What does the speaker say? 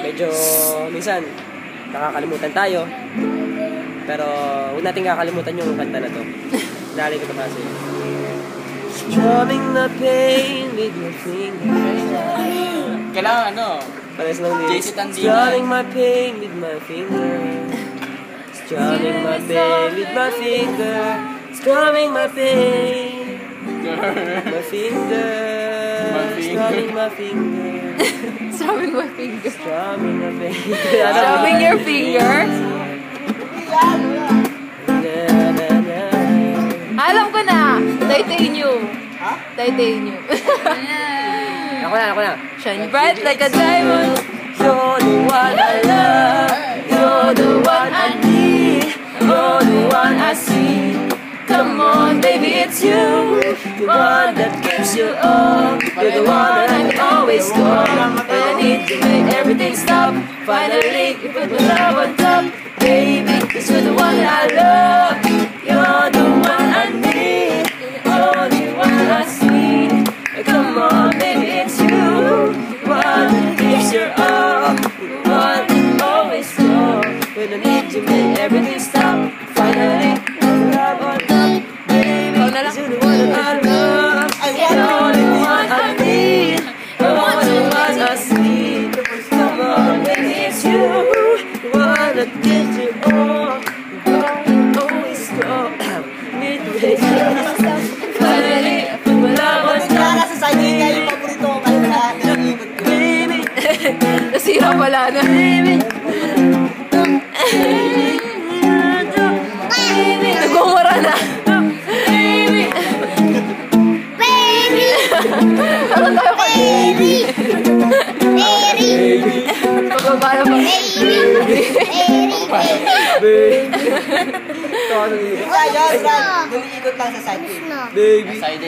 medyo minsan nakakalimutan tayo. Pero huwag natin kakalimutan yung kanta na to. Nalay ko ito kasi. Strumming the pain with your fingers. Kailangan ano? Pares lang din. JC Tandingan. Strumming my pain with my finger. Strumming my pain with my finger. Strumming my pain. My finger. Strumming my finger. Strumming my finger. Strumming my finger. Strumming your finger? Alam ko na! Titanium. Ha? Titanium. Ako na. Shine bright like a diamond. You're the one I love. You're the one I need. You're the one I see. Come on, baby, it's you. The one that gives you all. You're the one that I can always call. When I need to make everything stop. Finally, you put my love on top. Baby, 'cause you're the one that I love. You're the one I need. You're the one I see. Come on, baby, it's you. The one that gives your all. The one that always call. When I need to make everything stop. Finally, put my love on top. Baby, 'cause you're the one that I love. You're the one I need. You're the one I see. Come on, baby, it's you. The one that gives you all. The one that always call. Midway. Finally, put my love on top. Nasa side niya yung paborito ko kaya Baby, Nasira pala na. baby, Nagmumura na. baby, Ano tayo ka? Pababa na ba? baby. Kaya, niliikot lang sa side. Baby. Side